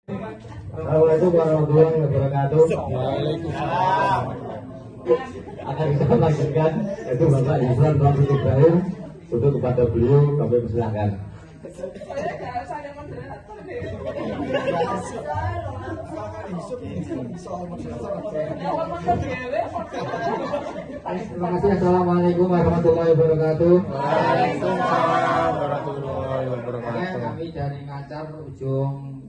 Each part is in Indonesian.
Assalamualaikum warahmatullahi wabarakatuh. Waalaikumsalam. Akan kita lanjutkan yaitu Bapak Yusran Robert Ibrahim. Untuk kepada beliau kami persilahkan. Terima kasih. Assalamualaikum warahmatullahi wabarakatuh. Waalaikumsalam warahmatullahi wabarakatuh. Kami dari Ngancar ujung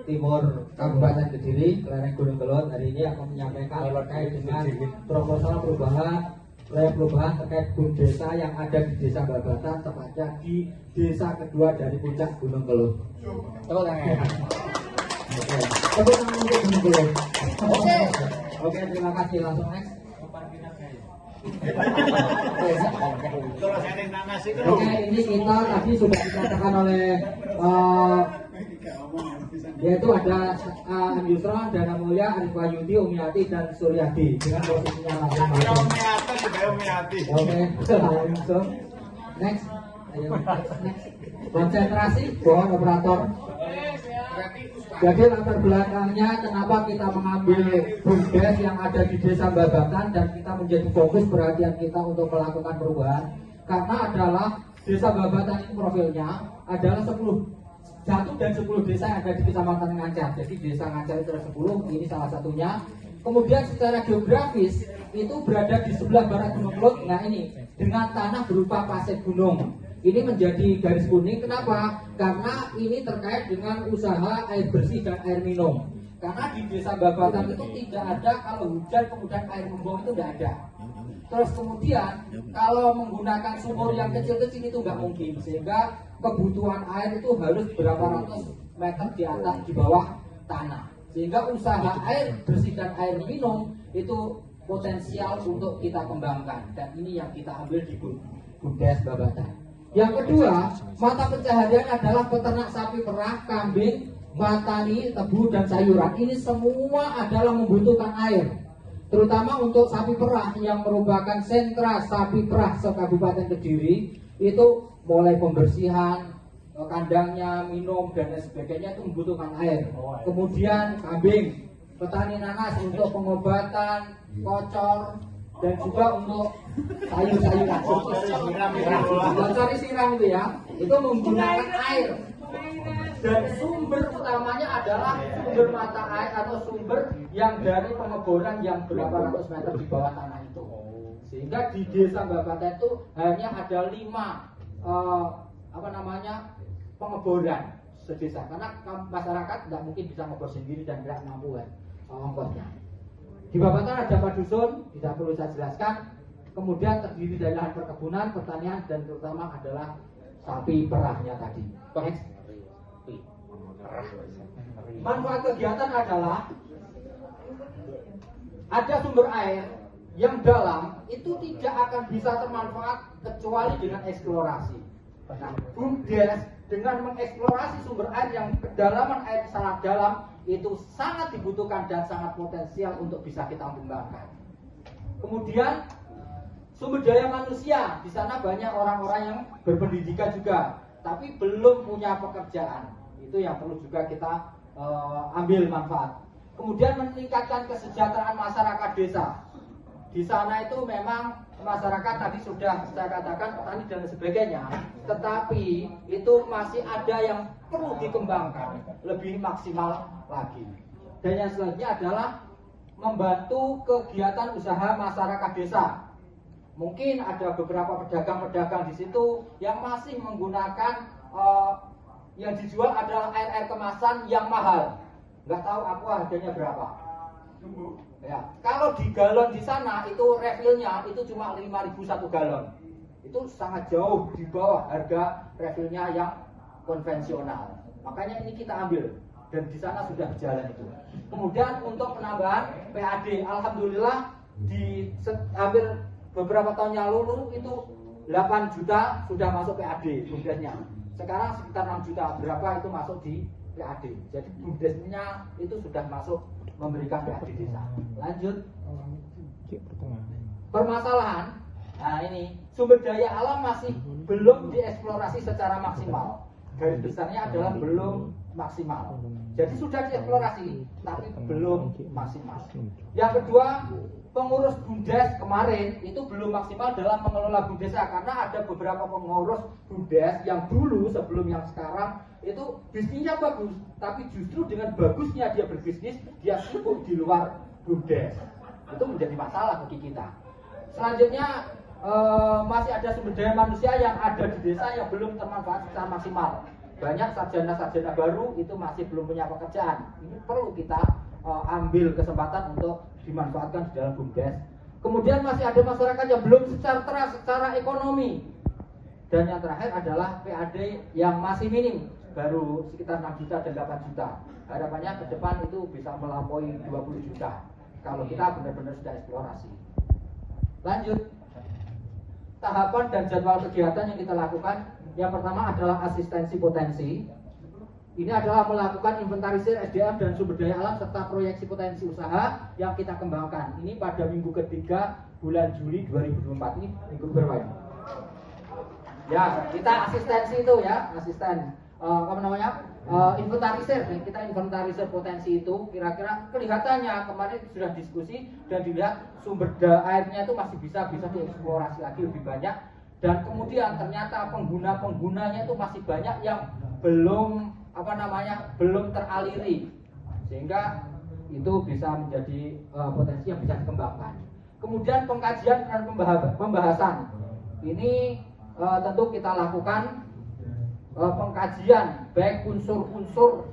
timur Kabupaten Kediri, lereng Gunung Kelot, hari ini akan menyampaikan terkait dengan proposal perubahan terkait BUM desa yang ada di Desa Babatan, tepatnya di desa kedua dari puncak Gunung Kelot. Tepuk tangan. Tepuk tangan untuk Gunung Kelot. Oke, terima kasih. Langsung next. Oke, ini kita tadi sudah dikatakan oleh yaitu ada Yusron, Dana Mulia, Arif Wahyudi, Umiati, dan Suryadi dengan posisinya masing-masing. Oke, langsung next. Ayo, next. Konsentrasi, mohon operator. Jadi latar belakangnya kenapa kita mengambil BUMDes yang ada di Desa Babatan dan kita menjadi fokus perhatian kita untuk melakukan perubahan, karena adalah Desa Babatan ini profilnya adalah 1 dan 10 desa yang ada di Kecamatan Ngancar. Jadi desa Ngancar itu ada 10, ini salah satunya. Kemudian secara geografis itu berada di sebelah barat Gunung Kelot. Nah ini dengan tanah berupa pasir gunung. Ini menjadi garis kuning. Kenapa? Karena ini terkait dengan usaha air bersih dan air minum. Karena di Desa Babatan itu tidak ada kalau hujan kemudian air membuang itu tidak ada. Terus kemudian kalau menggunakan sumur yang kecil-kecil itu nggak mungkin, sehingga kebutuhan air itu harus berapa ratus meter di atas di bawah tanah. Sehingga usaha air bersih dan air minum itu potensial untuk kita kembangkan, dan ini yang kita ambil di BUMDes Babatan. Yang kedua, mata pencaharian adalah peternak sapi perah, kambing, matani, tebu, dan sayuran. Ini semua adalah membutuhkan air. Terutama untuk sapi perah yang merupakan sentra sapi perah se-Kabupaten Kediri, itu mulai pembersihan kandangnya, minum, dan lain sebagainya itu membutuhkan air. Kemudian kambing, petani nanas untuk pengobatan, kocor, dan juga untuk sayur-sayuran. Cari siram itu ya, itu menggunakan air. Dan sumber utamanya adalah sumber mata air atau sumber yang dari pengeboran yang berapa ratus meter di bawah tanah itu. Sehingga di Desa Babatan itu hanya ada 5 pengeboran sedesa, karena masyarakat tidak mungkin bisa ngebor sendiri dan tidak mampu kan ongkosnya. Di Babatan ada 4 dusun, tidak perlu saya jelaskan. Kemudian terdiri dari lahan perkebunan, pertanian, dan terutama adalah sapi perahnya tadi. Manfaat kegiatan adalah ada sumber air yang dalam itu tidak akan bisa termanfaat kecuali dengan eksplorasi. Nah, BUMDes dengan mengeksplorasi sumber air yang kedalaman air sangat dalam itu sangat dibutuhkan dan sangat potensial untuk bisa kita kembangkan. Kemudian sumber daya manusia, di sana banyak orang-orang yang berpendidikan juga, tapi belum punya pekerjaan. Itu yang perlu juga kita ambil manfaat. Kemudian meningkatkan kesejahteraan masyarakat desa. Di sana itu memang masyarakat tadi sudah saya katakan petani dan sebagainya, tetapi itu masih ada yang perlu dikembangkan lebih maksimal lagi. Dan yang selanjutnya adalah membantu kegiatan usaha masyarakat desa. Mungkin ada beberapa pedagang-pedagang di situ yang masih menggunakan yang dijual adalah air kemasan yang mahal. Nggak tahu aku harganya berapa. Ya, kalau di galon di sana itu refillnya itu cuma 5.000 1 galon. Itu sangat jauh di bawah harga refillnya yang konvensional. Makanya ini kita ambil dan di sana sudah berjalan itu. Kemudian untuk penambahan PAD, alhamdulillah di hampir beberapa tahun yang lalu itu 8 juta sudah masuk PAD BUMDesnya. Sekarang sekitar 6 juta berapa itu masuk di PAD. Jadi BUMDesnya itu sudah masuk memberikan PAD desa. Lanjut. Permasalahan, nah ini sumber daya alam masih belum dieksplorasi secara maksimal. Garis besarnya adalah belum maksimal. Jadi sudah dieksplorasi, tapi belum maksimal. Yang kedua, pengurus BUMDes kemarin itu belum maksimal dalam mengelola BUMDesa, karena ada beberapa pengurus BUMDes yang dulu sebelum yang sekarang itu bisnisnya bagus, tapi justru dengan bagusnya dia berbisnis, dia sibuk di luar BUMDes. Itu menjadi masalah bagi kita. Selanjutnya masih ada sumber daya manusia yang ada di desa yang belum termanfaat secara maksimal. Banyak sarjana-sarjana baru itu masih belum punya pekerjaan. Ini perlu kita ambil kesempatan untuk dimanfaatkan di dalam BUMDes. Kemudian masih ada masyarakat yang belum sejahtera secara ekonomi. Dan yang terakhir adalah PAD yang masih minim, baru sekitar 6 juta dan 8 juta. Harapannya ke depan itu bisa melampaui 20 juta kalau kita benar-benar sudah eksplorasi. Lanjut, tahapan dan jadwal kegiatan yang kita lakukan. Yang pertama adalah asistensi potensi. Ini adalah melakukan inventarisir SDM dan sumber daya alam serta proyeksi potensi usaha yang kita kembangkan. Ini pada minggu ketiga bulan Juli 2024. Ini minggu berapa ya? Ya, kita asistensi itu ya, asisten inventarisir. Kita inventarisir potensi itu, kira-kira kelihatannya kemarin sudah diskusi dan dilihat sumber daya airnya itu masih bisa dieksplorasi lagi lebih banyak. Dan kemudian ternyata pengguna-penggunanya itu masih banyak yang belum belum teraliri, sehingga itu bisa menjadi potensi yang bisa dikembangkan. Kemudian pengkajian dan pembahasan ini tentu kita lakukan pengkajian baik unsur-unsur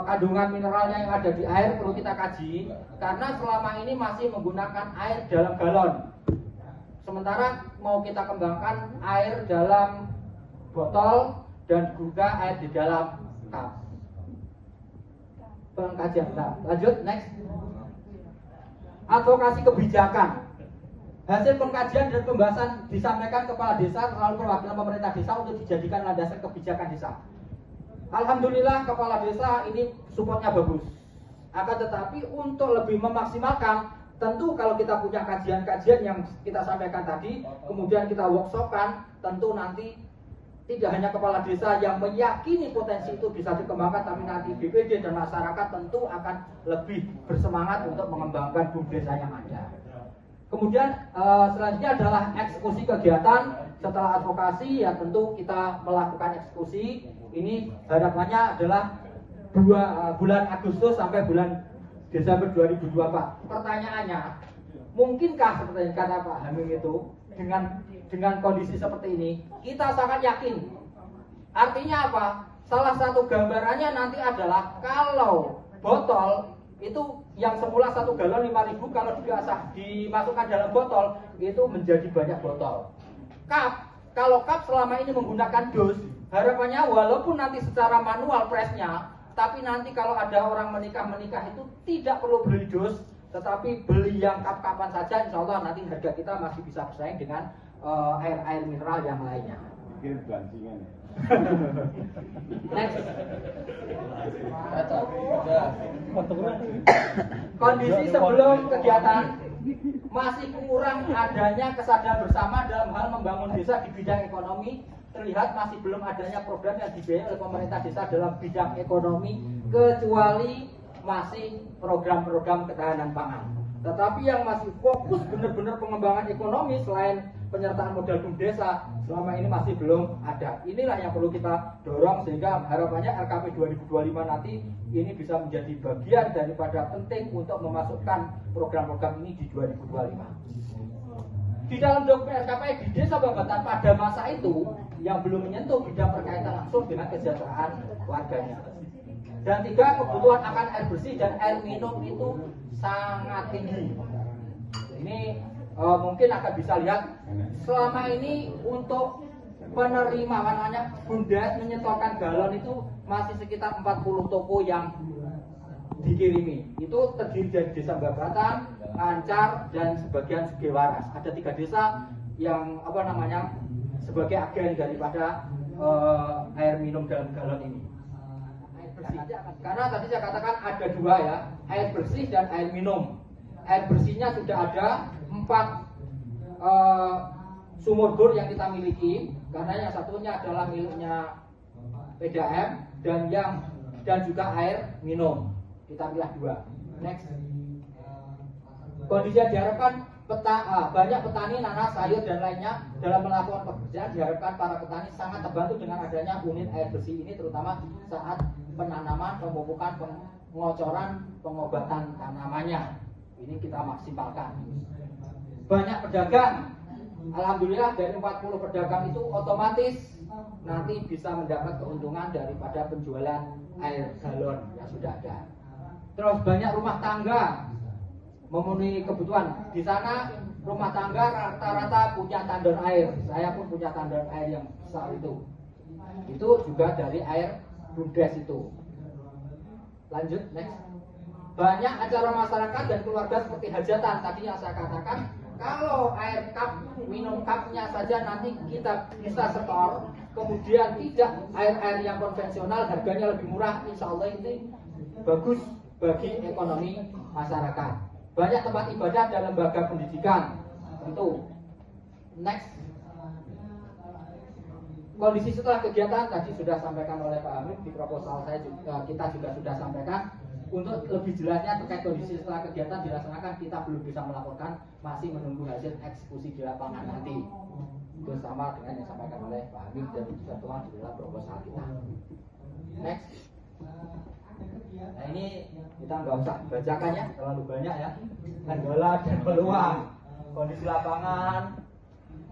kandungan mineralnya yang ada di air perlu kita kaji, karena selama ini masih menggunakan air dalam galon. Sementara mau kita kembangkan air dalam botol dan juga air di dalam cup. Pengkajian. Nah, lanjut next. Advokasi kebijakan. Hasil pengkajian dan pembahasan disampaikan kepala desa melalui perwakilan pemerintah desa untuk dijadikan landasan kebijakan desa. Alhamdulillah kepala desa ini supportnya bagus. Akan tetapi untuk lebih memaksimalkan, tentu kalau kita punya kajian-kajian yang kita sampaikan tadi, kemudian kita workshopkan, tentu nanti tidak hanya kepala desa yang meyakini potensi itu bisa dikembangkan, tapi nanti BPD dan masyarakat tentu akan lebih bersemangat untuk mengembangkan BUMDesa yang ada. Kemudian selanjutnya adalah eksekusi kegiatan. Setelah advokasi ya tentu kita melakukan eksekusi. Ini harapannya adalah bulan Agustus sampai bulan Desember 2024. Pertanyaannya, mungkinkah seperti yang kata Pak Hamim itu dengan kondisi seperti ini? Kita sangat yakin. Artinya apa? Salah satu gambarannya nanti adalah kalau botol itu yang semula 1 galon 5.000, kalau dimasukkan dalam botol itu menjadi banyak botol. Kalau cup selama ini menggunakan dos, harapannya walaupun nanti secara manual pressnya, tapi nanti kalau ada orang menikah itu tidak perlu beli dos, tetapi beli yang cup-cupan saja, insya Allah nanti harga kita masih bisa bersaing dengan air mineral yang lainnya. Mungkin bancingan. Next. Kondisi sebelum kegiatan masih kurang adanya kesadaran bersama dalam hal membangun desa di bidang ekonomi. Terlihat masih belum adanya program yang dibiayai oleh pemerintah desa dalam bidang ekonomi, kecuali masih program-program ketahanan pangan. Tetapi yang masih fokus benar-benar pengembangan ekonomi selain penyertaan modal BUMDesa selama ini masih belum ada. Inilah yang perlu kita dorong sehingga harapannya RKP 2025 nanti ini bisa menjadi bagian daripada penting untuk memasukkan program-program ini di 2025. Di dalam dokumen RKP di Desa Babatan pada masa itu yang belum menyentuh bidang berkaitan langsung dengan kesejahteraan warganya. Dan 3, kebutuhan akan air bersih dan air minum itu sangat tinggi. Ini mungkin akan bisa lihat selama ini untuk penerima BUMDes menyetorkan galon itu masih sekitar 40 toko yang dikirimi. Itu terdiri dari Desa Babatan, Ancar, dan sebagian Segewaras. Ada 3 desa yang sebagai agen daripada air minum dalam galon ini. Karena tadi saya katakan ada 2 ya, air bersih dan air minum. Air bersihnya sudah ada 4 sumur bor yang kita miliki, karena yang satunya adalah miliknya PDAM dan yang dan juga air minum. Kita pilih 2. Next. Kondisi yang diharapkan banyak petani nanas, sayur dan lainnya dalam melakukan pekerjaan, diharapkan para petani sangat terbantu dengan adanya unit air bersih ini, terutama saat penanaman, pemupukan, pengocoran, pengobatan tanamannya. Ini kita maksimalkan. Banyak pedagang, alhamdulillah dari 40 pedagang itu otomatis nanti bisa mendapat keuntungan daripada penjualan air galon yang sudah ada. Terus banyak rumah tangga memenuhi kebutuhan. Di sana rumah tangga rata-rata punya tandon air. Saya pun punya tandon air yang besar itu. Itu juga dari air bumdes itu. Lanjut, next. Banyak acara masyarakat dan keluarga seperti hajatan. Tadi yang saya katakan, kalau air cup, minum cupnya saja nanti kita bisa setor. Kemudian tidak air-air yang konvensional, harganya lebih murah. Insya Allah ini bagus bagi ekonomi masyarakat. Banyak tempat ibadah dan lembaga pendidikan. Tentu. Next. Kondisi setelah kegiatan tadi sudah sampaikan oleh Pak Hamid di proposal saya juga, kita juga sudah sampaikan. Untuk lebih jelasnya terkait kondisi setelah kegiatan dilaksanakan, kita belum bisa melaporkan, masih menunggu hasil eksekusi di lapangan nanti. Itu sama dengan yang disampaikan oleh Pak Hamid dan ketentuan di dalam proposal kita. Next. Nah ini kita nggak usah bacakan ya, terlalu banyak ya. Kendala dan peluang, kondisi lapangan,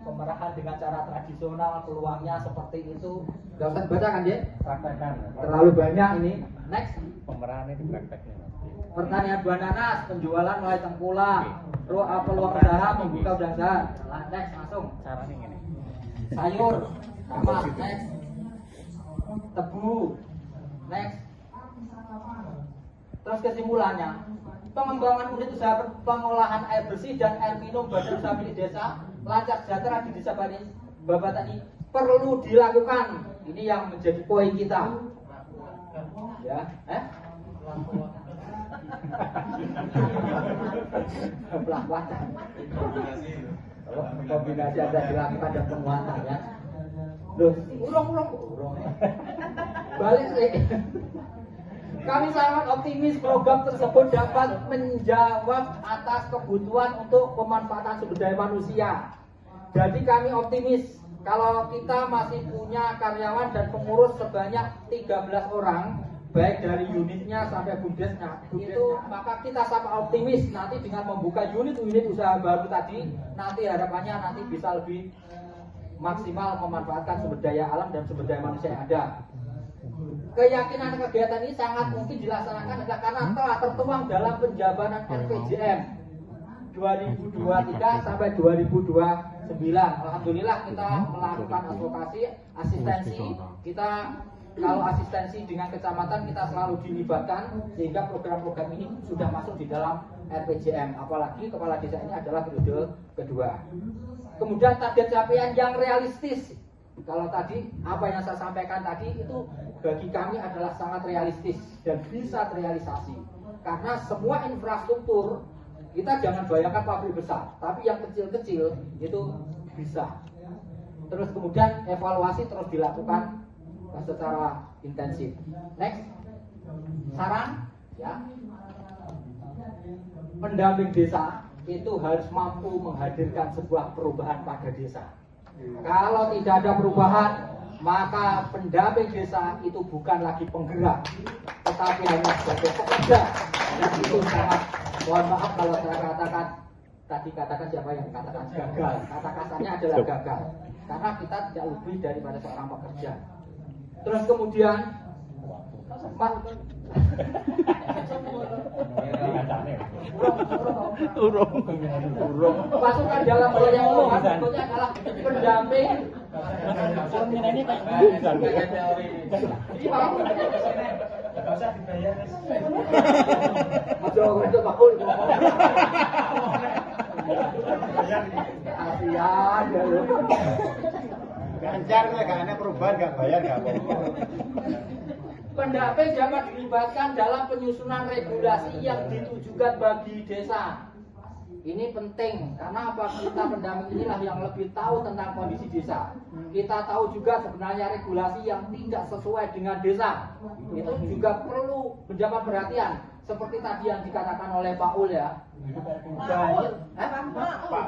pemerahan dengan cara tradisional, peluangnya seperti itu. Nggak usah dibacakan ya, praktekkan. Terlalu banyak ini. Next. Pemerahannya di prakteknya. Pertanian buah nanas, penjualan mulai tengkulak, peluang usaha, membuka usaha. Next langsung. Caranya gini. Sayur, sama. Next. Tebu. Next. Terus kesimpulannya, pengembangan unit usaha pengolahan air bersih dan air minum badan usaha milik desa lancar sejahtera di desa Babatani perlu dilakukan. Ini yang menjadi poin kita. Ya, pelan-pelan. Kombinasi ada dilakukan dan penguatan ya. Loh, urung. Balik sih. Kami sangat optimis program tersebut dapat menjawab atas kebutuhan untuk pemanfaatan sumber daya manusia. Jadi kami optimis kalau kita masih punya karyawan dan pengurus sebanyak 13 orang, baik dari unitnya sampai bumdesnya, itu maka kita sangat optimis nanti dengan membuka unit-unit usaha baru tadi, nanti harapannya nanti bisa lebih maksimal memanfaatkan sumber daya alam dan sumber daya manusia yang ada. Keyakinan kegiatan ini sangat mungkin dilaksanakan adalah karena telah tertuang dalam penjabaran RPJM 2023 sampai 2029. Alhamdulillah kita melakukan advokasi, asistensi. Kita kalau asistensi dengan kecamatan kita selalu dilibatkan sehingga program-program ini sudah masuk di dalam RPJM. Apalagi kepala desa ini adalah periode kedua. Kemudian target capaian yang realistis. Kalau tadi apa yang saya sampaikan tadi itu bagi kami adalah sangat realistis dan bisa terrealisasi. Karena semua infrastruktur kita jangan bayangkan pabrik besar, tapi yang kecil-kecil itu bisa. Terus kemudian evaluasi terus dilakukan secara intensif. Next, saran ya. Pendamping desa itu harus mampu menghadirkan sebuah perubahan pada desa. Kalau tidak ada perubahan, maka pendamping desa itu bukan lagi penggerak, tetapi hanya sebagai pekerja. Dan itu sangat, mohon maaf kalau saya katakan, tadi katakan siapa yang katakan gagal. Kata kasarnya adalah gagal, karena kita tidak lebih daripada seorang pekerja. Terus kemudian, urung. Pasukan dalam yang ngomong sebetulnya adalah pendamping. Ini Ganjar karena perubahan nggak bayar nggak apa-apa. Pendamping dapat dilibatkan dalam penyusunan regulasi yang ditujukan bagi desa. Ini penting karena apa? Kita pendamping inilah yang lebih tahu tentang kondisi desa. Kita tahu juga sebenarnya regulasi yang tidak sesuai dengan desa itu juga perlu mendapat perhatian. Seperti tadi yang dikatakan oleh Pak Ul ya. Pak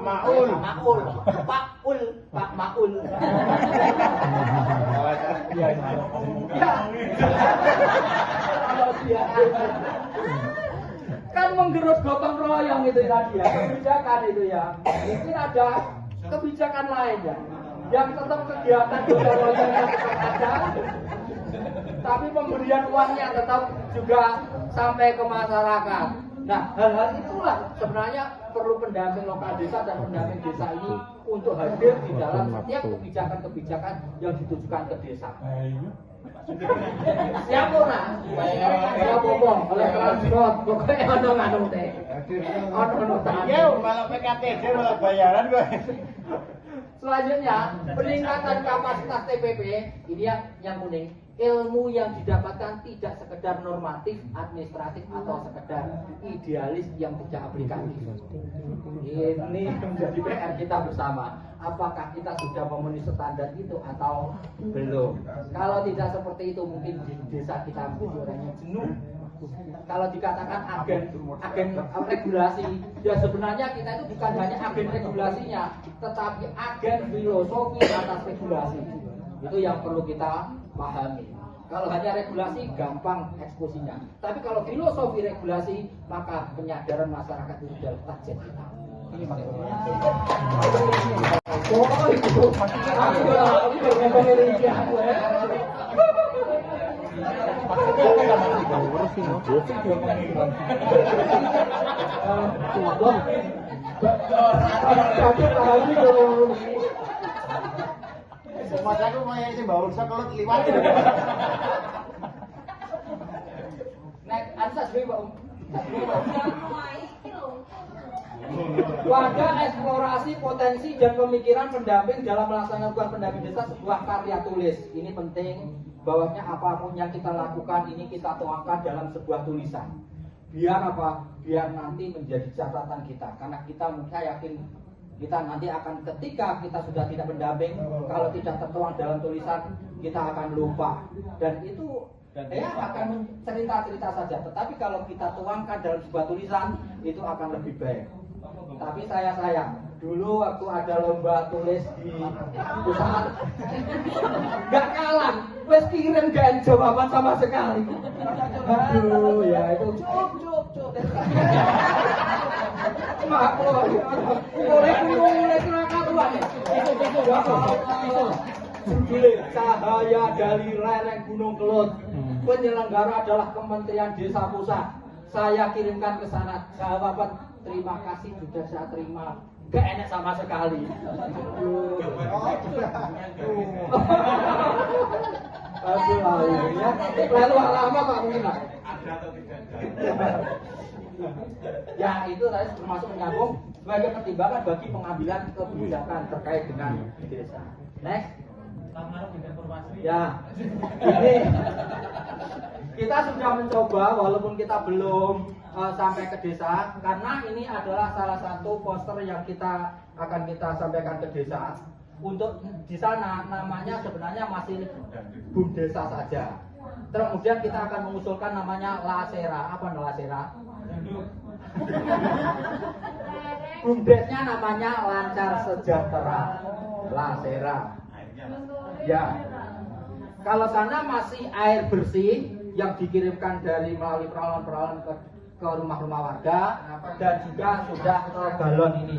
Maul. Pak Maul. Ya. Kalau dia kan menggerus gotong royong itu tadi ya, kebijakan itu ya. Mungkin ada kebijakan lain ya, yang tetap kegiatan gotong royongnya tetap ada, tapi pemberian uangnya tetap juga sampai ke masyarakat. Nah, hal-hal itulah sebenarnya perlu pendamping lokal desa dan pendamping desa ini untuk hadir di dalam setiap kebijakan-kebijakan yang ditujukan ke desa. Siap ora? Siap ngomong oleh transport, pokoknya ono nganu teh. Ono teh. Ya, malah PKTD malah bayaran gue. Selanjutnya, peningkatan kapasitas TPP ini yang kuning. Ilmu yang didapatkan tidak sekedar normatif, administratif atau sekedar idealis yang tidak aplikatif. Ini menjadi PR kita bersama. Apakah kita sudah memenuhi standar itu atau belum? Kalau tidak seperti itu, mungkin di desa kita menjadi orang yang jenuh. Kalau dikatakan agen regulasi, ya sebenarnya kita itu bukan hanya agen regulasinya, tetapi agen filosofi atas regulasi. Itu yang perlu kita pahami. Kalau hanya regulasi gampang eksekusinya, tapi kalau filosofi regulasi maka penyadaran masyarakat itu adalah target kita. Ini maksudnya. Oh itu, Semua aku mau yang bawa sekolah liwat. Nek ansas gue Pak. Wadah eksplorasi potensi dan pemikiran pendamping dalam melaksanakan pendamping desa sebuah karya tulis. Ini penting bahwasanya apapun yang kita lakukan ini kita tuangkan dalam sebuah tulisan. Biar apa? Biar nanti menjadi catatan kita. Karena saya yakin kita nanti akan ketika kita sudah tidak mendamping, kalau tidak tertuang dalam tulisan kita akan lupa dan itu akan cerita-cerita saja. Tetapi kalau kita tuangkan dalam sebuah tulisan itu akan lebih baik. Tapi saya dulu waktu ada lomba tulis di perusahaan nggak kalah, wes kirim gak jawaban sama sekali. Aduh ya itu cup. Mulai kerakatuan ya. Judulnya Cahaya dari Lereng Gunung Kelut. Penyelenggara adalah Kementerian Desa Pusat. Saya kirimkan ke sana jawaban terima kasih sudah saya terima. Gak enak sama sekali. Aduh, ya. Lalu lama Pak mungkin Pak. Ada atau tidak? Ya itu tadi termasuk menyambung sebagai pertimbangan bagi pengambilan kebijakan terkait dengan desa. Next. Ya, ini kita sudah mencoba walaupun kita belum sampai ke desa karena ini adalah salah satu poster yang akan kita sampaikan ke desa. Untuk di sana namanya sebenarnya masih Bum Desa saja. Kemudian kita akan mengusulkan namanya Lasera. Apa Lasera? Bumdesnya namanya Lancar Sejahtera. Lasera. Ya. Kalau sana masih air bersih yang dikirimkan melalui peralon-peralon ke rumah-rumah warga dan juga sudah ke galon ini.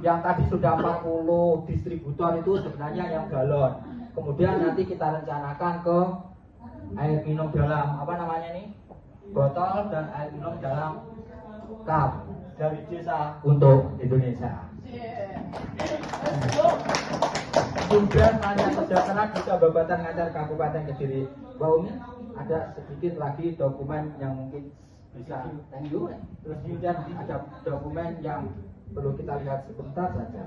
Yang tadi sudah 40 distributor itu sebenarnya yang galon. Kemudian nanti kita rencanakan ke air minum dalam apa namanya ini? Botol dan air minum dalam cup dari desa untuk Indonesia. Kemudian Lancar Sejahtera Desa Babatan Ngancar Kabupaten Kediri. Bahwa ini ada sedikit lagi dokumen yang mungkin bisa thank you. Terus kemudian ada dokumen yang perlu kita lihat sebentar saja.